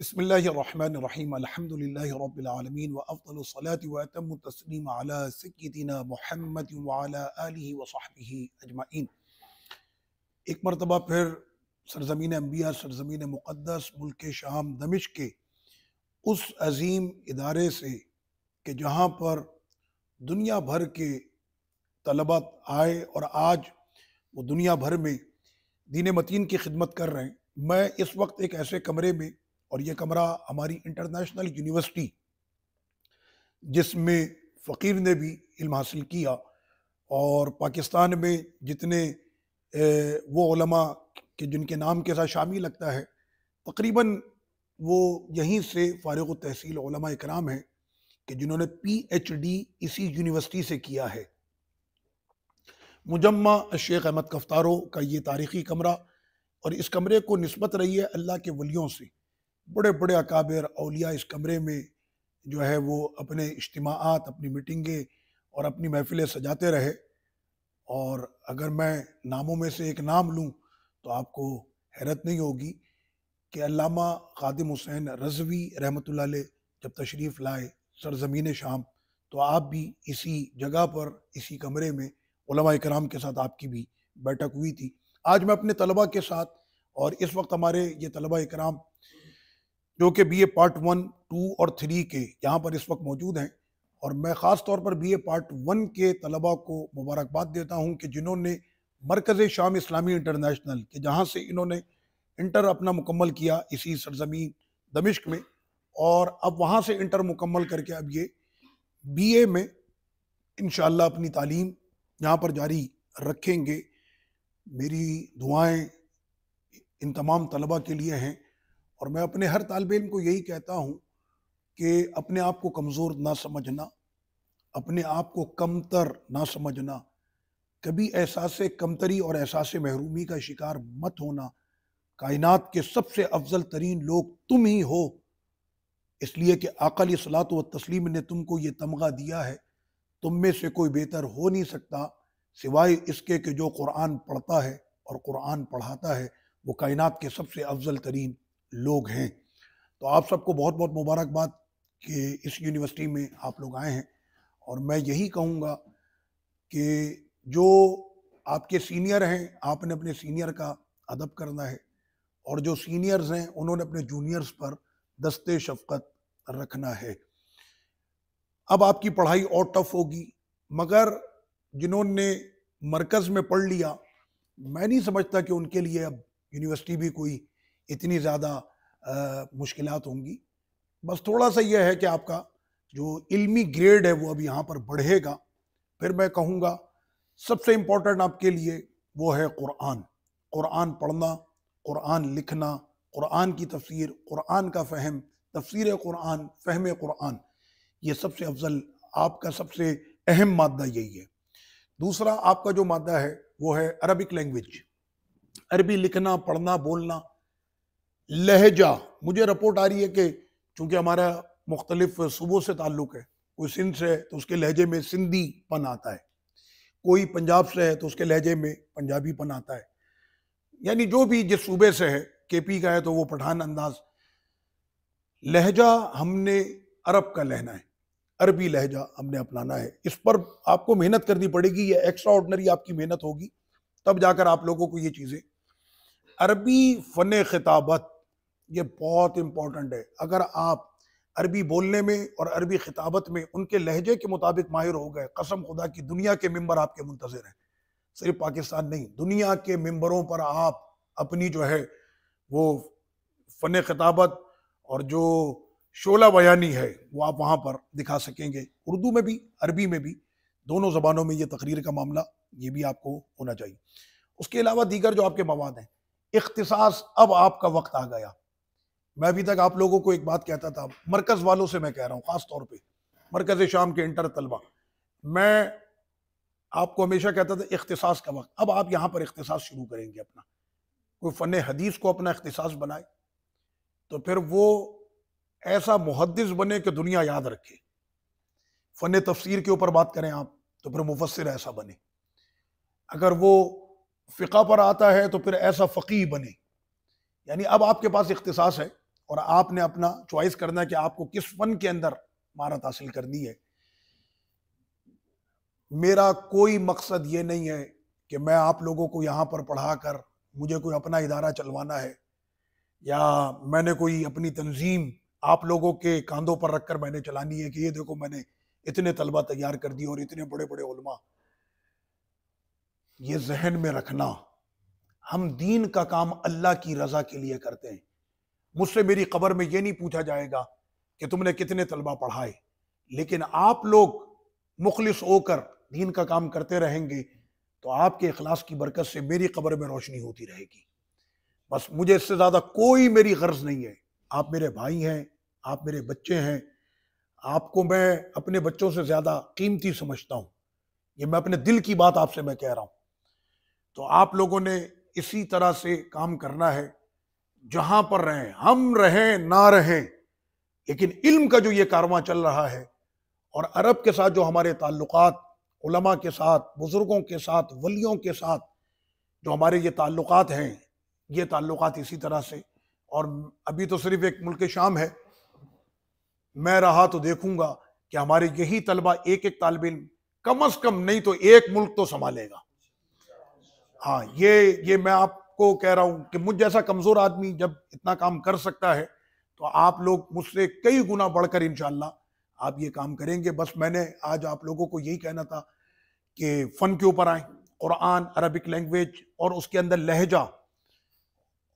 بسم اللہ الرحمن الرحیم الحمدللہ رب العالمین وافضل الصلاة واتم التسلیم علی سیدنا محمد وعلی آلہ وصحبہ اجمعین۔ ایک مرتبہ پھر سرزمین انبیاء، سرزمین مقدس، ملک شام دمشق کے اس عظیم ادارے سے کہ جہاں پر دنیا بھر کے طلباء آئے اور آج وہ دنیا بھر میں دین متین کی خدمت کر رہے ہیں، میں اس وقت ایک ایسے کمرے میں، اور یہ کمرہ ہماری انٹرنیشنل یونیورسٹی جس میں فقیر نے بھی علم حاصل کیا، اور پاکستان میں جتنے وہ علماء کہ جن کے نام کے ساتھ شامی لگتا ہے، تقریباً وہ یہیں سے فارغ التحصیل علماء اکرام ہیں کہ جنہوں نے پی ایچ ڈی اسی یونیورسٹی سے کیا ہے۔ مجمع الشیخ احمد کفتارو کا یہ تاریخی کمرہ، اور اس کمرے کو نسبت رہی ہے اللہ کے ولیوں سے۔ بڑے بڑے اکابر اولیاء اس کمرے میں جو ہے وہ اپنے اجتماعات، اپنی میٹنگیں اور اپنی محفلیں سجاتے رہے، اور اگر میں ناموں میں سے ایک نام لوں تو آپ کو حیرت نہیں ہوگی کہ علامہ خادم حسین رضوی رحمۃ اللہ علیہ جب تشریف لائے سرزمین شام، تو آپ بھی اسی جگہ پر، اسی کمرے میں علماء اکرام کے ساتھ آپ کی بھی بیٹھک ہوئی تھی۔ آج میں اپنے طلباء کے ساتھ، اور اس وقت ہمارے یہ طلباء اکرام جو کہ بی اے پارٹ 1، 2 اور 3 کے یہاں پر اس وقت موجود ہیں، اور میں خاص طور پر بی اے پارٹ 1 کے طلباء کو مبارکباد دیتا ہوں کہ جنہوں نے مرکز شام اسلامی انٹرنیشنل کہ جہاں سے انہوں نے انٹر اپنا مکمل کیا اسی سرزمین دمشق میں، اور اب وہاں سے انٹر مکمل کر کے اب یہ بی اے میں انشاءاللہ اپنی تعلیم یہاں پر جاری رکھیں گے۔ میری دعائیں ان تمام طلباء کے لیے ہیں، اور میں اپنے ہر طالب علم کو یہی کہتا ہوں کہ اپنے آپ کو کمزور نہ سمجھنا، اپنے آپ کو کمتر نہ سمجھنا، کبھی احساس کمتری اور احساس محرومی کا شکار مت ہونا۔ کائنات کے سب سے افضل ترین لوگ تم ہی ہو، اس لیے کہ آقا علیہ الصلوۃ والتسلیم نے تم کو یہ تمغہ دیا ہے، تم میں سے کوئی بہتر ہو نہیں سکتا سوائے اس کے کہ جو قرآن پڑھتا ہے اور قرآن پڑھاتا ہے، وہ کائنات کے سب سے افضل ترین لوگ ہیں۔ تو آپ سب کو بہت بہت مبارکباد کہ اس یونیورسٹی میں آپ لوگ آئے ہیں، اور میں یہی کہوں گا کہ جو آپ کے سینئر ہیں، آپ نے اپنے سینئر کا ادب کرنا ہے، اور جو سینئرز ہیں انہوں نے اپنے جونیئرز پر دست شفقت رکھنا ہے۔ اب آپ کی پڑھائی اور ٹف ہوگی، مگر جنہوں نے مرکز میں پڑھ لیا، میں نہیں سمجھتا کہ ان کے لیے اب یونیورسٹی بھی کوئی اتنی زیادہ مشکلات ہوں گی۔ بس تھوڑا سا یہ ہے کہ آپ کا جو علمی گریڈ ہے وہ اب یہاں پر بڑھے گا۔ پھر میں کہوں گا سب سے امپورٹنٹ آپ کے لیے وہ ہے قرآن، قرآن پڑھنا، قرآن لکھنا، قرآن کی تفسیر، قرآن کا فہم، تفسیر قرآن، فہم قرآن، یہ سب سے افضل، آپ کا سب سے اہم مادہ یہی ہے۔ دوسرا آپ کا جو مادہ ہے وہ ہے عربک لینگویج، عربی لکھنا، پڑھنا، بولنا، لہجہ۔ مجھے رپورٹ آ رہی ہے کہ چونکہ ہمارا مختلف صوبوں سے تعلق ہے، کوئی سندھ سے ہے تو اس کے لہجے میں سندھی پن آتا ہے، کوئی پنجاب سے ہے تو اس کے لہجے میں پنجابی پن آتا ہے، یعنی جو بھی جس صوبے سے ہے، کے پی کا ہے تو وہ پٹھان انداز۔ لہجہ ہم نے عرب کا لینا ہے، عربی لہجہ ہم نے اپنانا ہے۔ اس پر آپ کو محنت کرنی پڑے گی، یہ ایکسٹرا آرڈنری آپ کی محنت ہوگی، تب جا کر آپ لوگوں کو یہ چیزیں۔ عربی فن خطابت یہ بہت امپورٹنٹ ہے۔ اگر آپ عربی بولنے میں اور عربی خطابت میں ان کے لہجے کے مطابق ماہر ہو گئے، قسم خدا کی دنیا کے ممبر آپ کے منتظر ہیں، صرف پاکستان نہیں، دنیا کے ممبروں پر آپ اپنی جو ہے وہ فن خطابت اور جو شعلہ بیانی ہے وہ آپ وہاں پر دکھا سکیں گے، اردو میں بھی عربی میں بھی، دونوں زبانوں میں یہ تقریر کا معاملہ یہ بھی آپ کو ہونا چاہیے۔ اس کے علاوہ دیگر جو آپ کے مواد ہیں، اختصاص، اب آپ کا وقت آ گیا۔ میں ابھی تک آپ لوگوں کو ایک بات کہتا تھا، مرکز والوں سے میں کہہ رہا ہوں، خاص طور پہ مرکز شام کے انٹر طلبہ، میں آپ کو ہمیشہ کہتا تھا اختصاص کا وقت۔ اب آپ یہاں پر اختصاص شروع کریں گے اپنا، کوئی فن حدیث کو اپنا اختصاص بنائے تو پھر وہ ایسا محدث بنے کہ دنیا یاد رکھے۔ فن تفسیر کے اوپر بات کریں آپ تو پھر مفسر ایسا بنے، اگر وہ فقہ پر آتا ہے تو پھر ایسا فقیہ بنے۔ یعنی اب آپ کے پاس اختصاص ہے، اور آپ نے اپنا چوائس کرنا ہے کہ آپ کو کس فن کے اندر مہارت حاصل کرنی ہے۔ میرا کوئی مقصد یہ نہیں ہے کہ میں آپ لوگوں کو یہاں پر پڑھا کر مجھے کوئی اپنا ادارہ چلوانا ہے، یا میں نے کوئی اپنی تنظیم آپ لوگوں کے کاندھوں پر رکھ کر میں نے چلانی ہے کہ یہ دیکھو میں نے اتنے طلبہ تیار کر دی اور اتنے بڑے بڑے علماء۔ یہ ذہن میں رکھنا، ہم دین کا کام اللہ کی رضا کے لیے کرتے ہیں۔ مجھ سے میری قبر میں یہ نہیں پوچھا جائے گا کہ تم نے کتنے طلبہ پڑھائے، لیکن آپ لوگ مخلص ہو کر دین کا کام کرتے رہیں گے تو آپ کے اخلاص کی برکت سے میری قبر میں روشنی ہوتی رہے گی۔ بس مجھے اس سے زیادہ کوئی میری غرض نہیں ہے۔ آپ میرے بھائی ہیں، آپ میرے بچے ہیں، آپ کو میں اپنے بچوں سے زیادہ قیمتی سمجھتا ہوں۔ یہ میں اپنے دل کی بات آپ سے میں کہہ رہا ہوں۔ تو آپ لوگوں نے اسی طرح سے کام کرنا ہے، جہاں پر رہیں، ہم رہیں نہ رہیں، لیکن علم کا جو یہ کارواں چل رہا ہے اور عرب کے ساتھ جو ہمارے تعلقات، علماء کے ساتھ، بزرگوں کے ساتھ، ولیوں کے ساتھ جو ہمارے یہ تعلقات ہیں، یہ تعلقات اسی طرح سے۔ اور ابھی تو صرف ایک ملک شام ہے، میں رہا تو دیکھوں گا کہ ہمارے یہی طلبہ ایک ایک طالب علم کم از کم نہیں تو ایک ملک تو سنبھالے گا۔ ہاں، یہ میں آپ کو کہہ رہا ہوں کہ مجھ جیسا کمزور آدمی جب اتنا کام کر سکتا ہے تو آپ لوگ مجھ سے کئی گنا بڑھ کر انشاءاللہ آپ یہ کام کریں گے۔ بس میں نے آج آپ لوگوں کو یہی کہنا تھا کہ فن کے اوپر آئیں، قرآن، عربک لینگویج اور اس کے اندر لہجہ،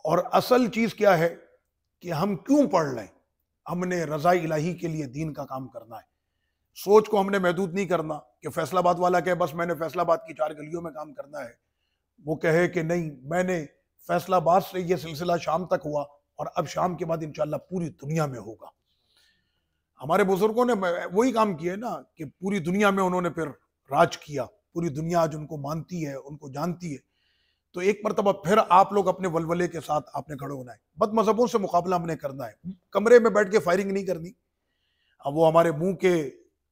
اور اصل چیز کیا ہے کہ ہم کیوں پڑھ لیں؟ ہم نے رضا الہی کے لیے دین کا کام کرنا ہے۔ سوچ کو ہم نے محدود نہیں کرنا کہ فیصل آباد والا کہے بس میں نے فیصل آباد کی 4 گلیوں میں کام کرنا ہے، وہ کہے کہ نہیں میں نے فیصل آباد سے یہ سلسلہ شام تک ہوا اور اب شام کے بعد انشاءاللہ پوری دنیا میں ہوگا۔ ہمارے بزرگوں نے وہی کام کیا ہے نا کہ پوری دنیا میں انہوں نے پھر راج کیا، پوری دنیا آج ان کو مانتی ہے، ان کو جانتی ہے۔ تو ایک مرتبہ پھر آپ لوگ اپنے ولولے کے ساتھ آپ نے کھڑے ہونا ہے، بد مذہبوں سے مقابلہ ہم نے کرنا ہے، کمرے میں بیٹھ کے فائرنگ نہیں کرنی۔ اب وہ ہمارے منہ کے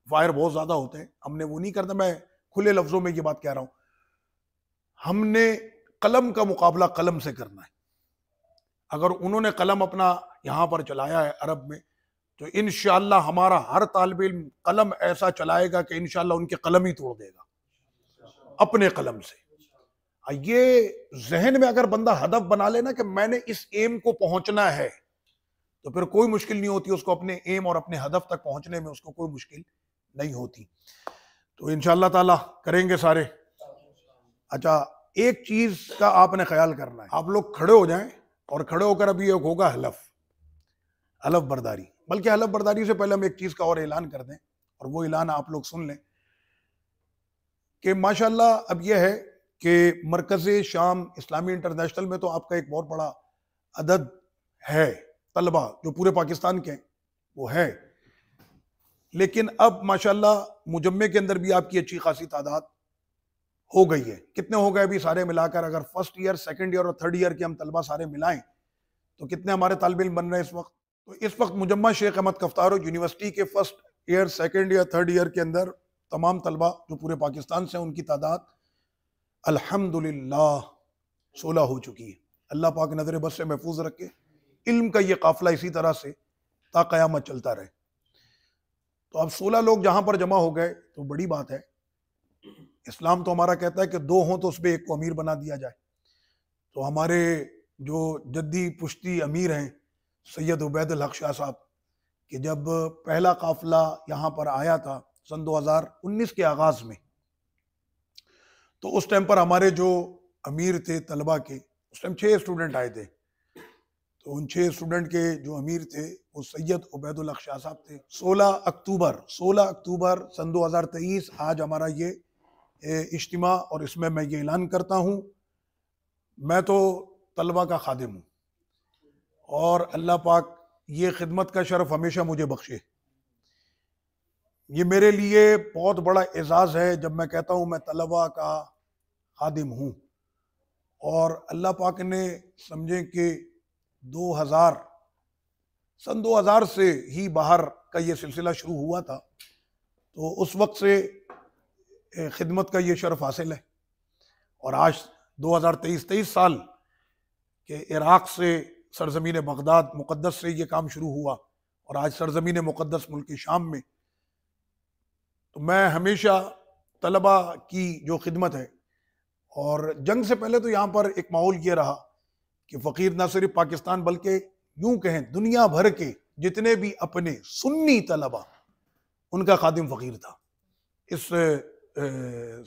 فائر بہت زیادہ ہوتے ہیں، ہم نے وہ نہیں کرنا۔ میں کھلے لفظوں میں یہ بات کہہ رہا ہوں، ہم نے قلم کا مقابلہ قلم سے کرنا ہے۔ اگر انہوں نے قلم اپنا یہاں پر چلایا ہے عرب میں تو انشاءاللہ ہمارا ہر طالب علم قلم ایسا چلائے گا کہ انشاءاللہ ان کے قلم ہی توڑ دے گا اپنے قلم سے۔ یہ ذہن میں اگر بندہ ہدف بنا لینا کہ میں نے اس ایم کو پہنچنا ہے تو پھر کوئی مشکل نہیں ہوتی اس کو اپنے ایم اور اپنے ہدف تک پہنچنے میں، اس کو کوئی مشکل نہیں ہوتی۔ تو انشاءاللہ تعالیٰ کریں گے سارے۔ اچھا، ایک چیز کا آپ نے خیال کرنا ہے، آپ لوگ کھڑے ہو جائیں اور کھڑے ہو کر ابھی ایک ہوگا حلف برداری۔ بلکہ حلف برداری سے پہلے ہم ایک چیز کا اور اعلان کر دیں، اور وہ اعلان آپ لوگ سن لیں کہ ماشاءاللہ اب یہ ہے کہ مرکز شام اسلامی انٹرنیشنل میں تو آپ کا ایک بہت بڑا عدد ہے طلبہ جو پورے پاکستان کے ہیں، وہ ہے، لیکن اب ماشاءاللہ مجمع کے اندر بھی آپ کی اچھی خاصی تعداد ہو گئی ہے۔ کتنے ہو گئے ابھی سارے ملا کر؟ اگر فرسٹ ایئر، سیکنڈ ایئر اور تھرڈ ایئر کے ہم طلبہ سارے ملائیں تو کتنے ہمارے طالب علم بن رہے ہیں اس وقت؟ تو اس وقت Majma Sheikh Ahmad Kuftaro university کے first year, second year, third year کے اندر تمام طلبہ جو پورے پاکستان سے ہیں، ان کی تعداد الحمدللہ 16 ہو چکی ہے۔ اللہ پاک نظر بس سے محفوظ رکھے، علم کا یہ قافلہ اسی طرح سے تا قیامت چلتا رہے۔ تو اب 16 لوگ جہاں پر جمع ہو گئے تو بڑی بات ہے۔ اسلام تو ہمارا کہتا ہے کہ 2 ہوں تو اس پہ ایک کو امیر بنا دیا جائے۔ تو ہمارے جو جدی پشتی امیر ہیں سید عبید الحق شاہ صاحب، کہ جب پہلا قافلہ یہاں پر آیا تھا سن 2019 کے آغاز میں، تو اس ٹائم پر ہمارے جو امیر تھے طلبہ کے، اس ٹائم 6 اسٹوڈنٹ آئے تھے، تو ان 6 اسٹوڈنٹ کے جو امیر تھے وہ سید عبید الحق شاہ صاحب تھے۔ 16 اکتوبر سن 2023 آج ہمارا یہ اجتماع، اور اس میں یہ اعلان کرتا ہوں، میں تو طلبہ کا خادم ہوں اور اللہ پاک یہ خدمت کا شرف ہمیشہ مجھے بخشے۔ یہ میرے لیے بہت بڑا اعزاز ہے جب میں کہتا ہوں میں طلبہ کا خادم ہوں، اور اللہ پاک نے سمجھیں کہ سن 2000 سے ہی باہر کا یہ سلسلہ شروع ہوا تھا، تو اس وقت سے خدمت کا یہ شرف حاصل ہے، اور آج 23 سال کہ عراق سے سرزمین بغداد مقدس سے یہ کام شروع ہوا اور آج سرزمین مقدس ملک شام میں، تو میں ہمیشہ طلبہ کی جو خدمت ہے، اور جنگ سے پہلے تو یہاں پر ایک ماحول یہ رہا کہ فقیر نہ صرف پاکستان بلکہ یوں کہیں دنیا بھر کے جتنے بھی اپنے سنی طلبہ، ان کا خادم فقیر تھا اس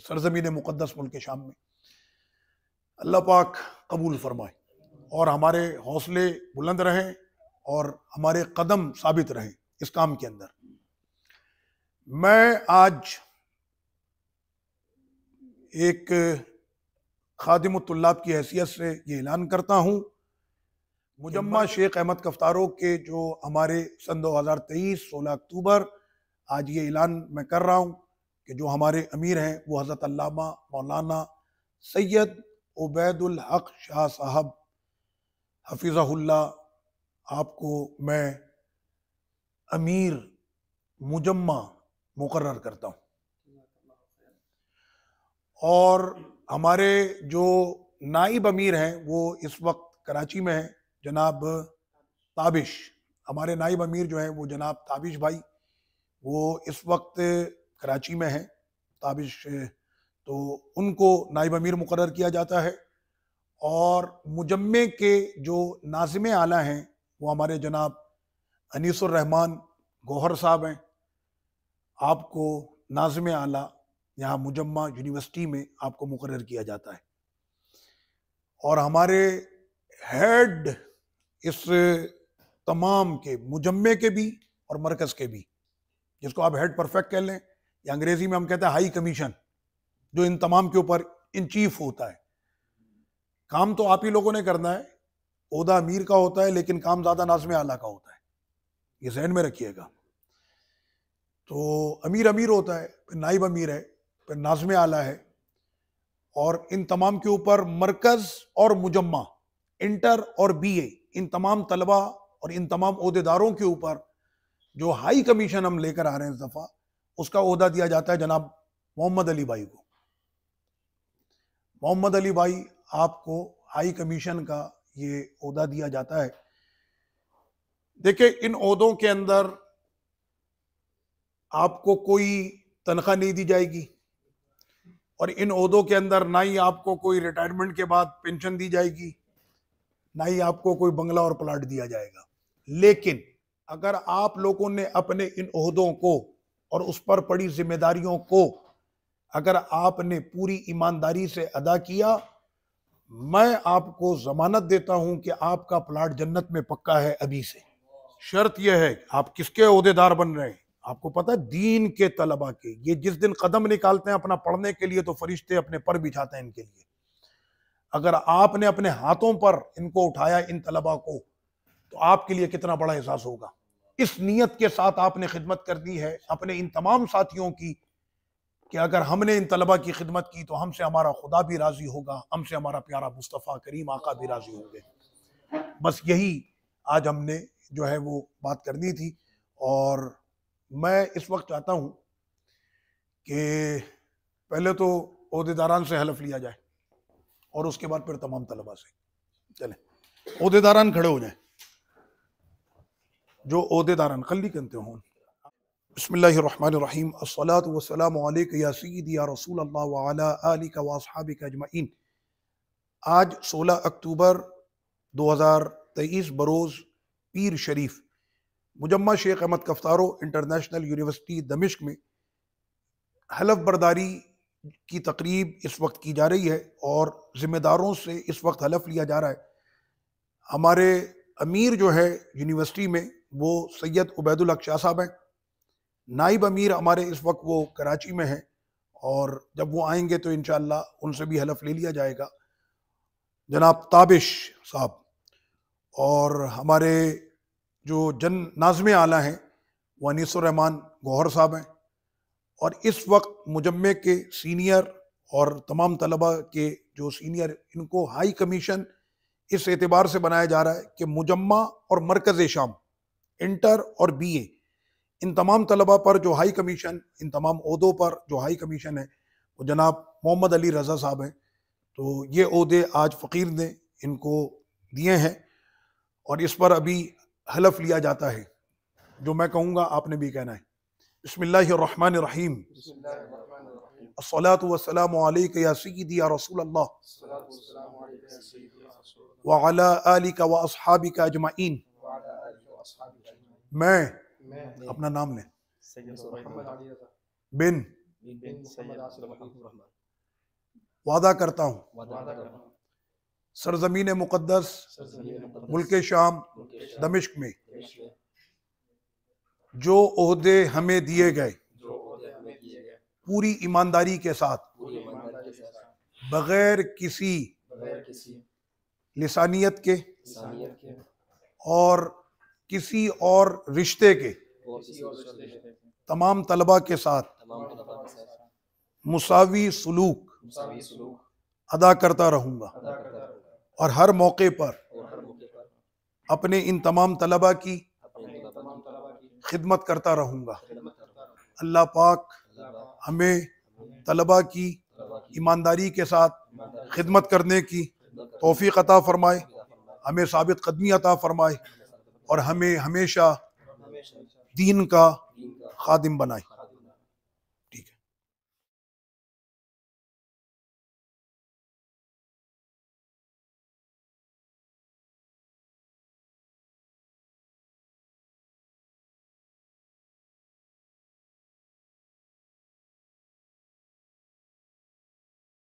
سرزمین مقدس ملک شام میں۔ اللہ پاک قبول فرمائے اور ہمارے حوصلے بلند رہیں اور ہمارے قدم ثابت رہیں اس کام کے اندر۔ میں آج ایک خادم الطلاب کی حیثیت سے یہ اعلان کرتا ہوں، مجمع شیخ احمد کفتارو کے جو ہمارے سن 2023 16 اکتوبر، آج یہ اعلان میں کر رہا ہوں کہ جو ہمارے امیر ہیں وہ حضرت علامہ مولانا سید عبید الحق شاہ صاحب حفظہ اللہ، آپ کو میں امیر مجمع مقرر کرتا ہوں۔ اور ہمارے جو نائب امیر ہیں وہ اس وقت کراچی میں ہیں، جناب تابش، ہمارے نائب امیر جو ہیں وہ جناب تابش بھائی، وہ اس وقت کراچی میں ہیں تابش، تو ان کو نائب امیر مقرر کیا جاتا ہے۔ اور مجمع کے جو ناظم اعلیٰ ہیں وہ ہمارے جناب انیس الرحمان گوہر صاحب ہیں، آپ کو ناظم اعلیٰ یہاں مجمع یونیورسٹی میں آپ کو مقرر کیا جاتا ہے۔ اور ہمارے ہیڈ اس تمام کے مجمع کے بھی اور مرکز کے بھی، جس کو آپ ہیڈ پرفیکٹ کہہ لیں، یا انگریزی میں ہم کہتے ہیں ہائی کمیشن، جو ان تمام کے اوپر ان چیف ہوتا ہے۔ کام تو آپ ہی لوگوں نے کرنا ہے، عہدہ امیر کا ہوتا ہے لیکن کام زیادہ ناظم اعلیٰ کا ہوتا ہے، یہ ذہن میں رکھیے گا۔ تو امیر ہوتا ہے، پھر نائب امیر ہے، پھر ناظم اعلیٰ ہے، اور ان تمام کے اوپر مرکز اور مجمع، انٹر اور بی اے، ان تمام طلبہ اور ان تمام عہدیداروں کے اوپر جو ہائی کمیشن ہم لے کر آ رہے ہیں اس دفعہ، اس کا عہدہ دیا جاتا ہے جناب محمد علی بھائی کو۔ محمد علی بھائی آپ کو ہائی کمیشن کا یہ عہدہ دیا جاتا ہے۔ دیکھیں، ان عہدوں کے اندر آپ کو کوئی تنخواہ نہیں دی جائے گی، اور ان عہدوں کے اندر نہ ہی آپ کو کوئی ریٹائرمنٹ کے بعد پینشن دی جائے گی، نہ ہی آپ کو کوئی بنگلہ اور پلاٹ دیا جائے گا۔ لیکن اگر آپ لوگوں نے اپنے ان عہدوں کو اور اس پر پڑی ذمہ داریوں کو اگر آپ نے پوری ایمانداری سے ادا کیا، میں آپ کو ضمانت دیتا ہوں کہ آپ کا پلاٹ جنت میں پکا ہے ابھی سے۔ شرط یہ ہے آپ کس کے عہدیدار بن رہے ہیں، آپ کو پتہ ہے دین کے طلبہ کے، یہ جس دن قدم نکالتے ہیں اپنا پڑھنے کے لیے تو فرشتے اپنے پر بچھاتے ہیں ان کے لیے۔ اگر آپ نے اپنے ہاتھوں پر ان کو اٹھایا، ان طلبہ کو، تو آپ کے لیے کتنا بڑا احساس ہوگا۔ اس نیت کے ساتھ آپ نے خدمت کرنی ہے اپنے ان تمام ساتھیوں کی کہ اگر ہم نے ان طلبہ کی خدمت کی تو ہم سے ہمارا خدا بھی راضی ہوگا، ہم سے ہمارا پیارا مصطفیٰ کریم آقا بھی راضی ہوں گے۔ بس یہی آج ہم نے جو ہے وہ بات کرنی تھی، اور میں اس وقت چاہتا ہوں کہ پہلے تو عہدیداران سے حلف لیا جائے اور اس کے بعد پھر تمام طلبہ سے۔ چلیں عہدیداران کھڑے ہو جائیں، جو عہدیداران خلی کنتے ہوں۔ بسم اللہ الرحمن الرحیم، الصلاة والسلام علیک یا سیدی یا رسول اللہ وعلا آلک واصحابک اجمعین۔ آج 16 اکتوبر 2023 بروز پیر شریف، مجمع شیخ احمد کفتارو انٹرنیشنل یونیورسٹی دمشق میں حلف برداری کی تقریب اس وقت کی جا رہی ہے، اور ذمہ داروں سے اس وقت حلف لیا جا رہا ہے۔ ہمارے امیر جو ہے یونیورسٹی میں وہ سید عبید الحق شاہ صاحب ہیں، نائب امیر ہمارے اس وقت وہ کراچی میں ہیں، اور جب وہ آئیں گے تو انشاءاللہ ان سے بھی حلف لے لیا جائے گا، جناب تابش صاحب۔ اور ہمارے جو ناظم اعلیٰ ہیں وہ انیس الرحمان گوہر صاحب ہیں، اور اس وقت مجمع کے سینئر اور تمام طلبہ کے جو سینئر، ان کو ہائی کمیشن اس اعتبار سے بنایا جا رہا ہے کہ مجمع اور مرکز شام، انٹر اور بی اے، ان تمام طلبہ پر جو ہائی کمیشن، ان تمام عہدوں پر جو ہائی کمیشن ہے وہ جناب محمد علی رضا صاحب ہیں۔ تو یہ عہدے آج فقیر نے ان کو دیے ہیں، اور اس پر ابھی حلف لیا جاتا ہے. جو میں کہوں گا آپ نے بھی کہنا ہے. بسم اللہ الرحمن الرحیم. الصلاۃ والسلام علیک یا سیدی یا رسول اللہ وعلی آلک و اصحابک اجمعین. میں اپنا نام لیں. بن وعدہ کرتا ہوں سرزمین مقدس ملک شام دمشق میں جو عہدے ہمیں دیے گئے پوری ایمانداری کے ساتھ بغیر کسی لسانیت کے اور کسی اور رشتے کے تمام طلبہ کے ساتھ مساوی سلوک ادا کرتا رہوں گا اور ہر موقع پر اپنے ان تمام طلبہ کی خدمت کرتا رہوں گا. اللہ پاک ہمیں طلبہ کی ایمانداری کے ساتھ خدمت کرنے کی توفیق عطا فرمائے، ہمیں ثابت قدمی عطا فرمائے اور ہمیں ہمیشہ دین کا خادم بنائے.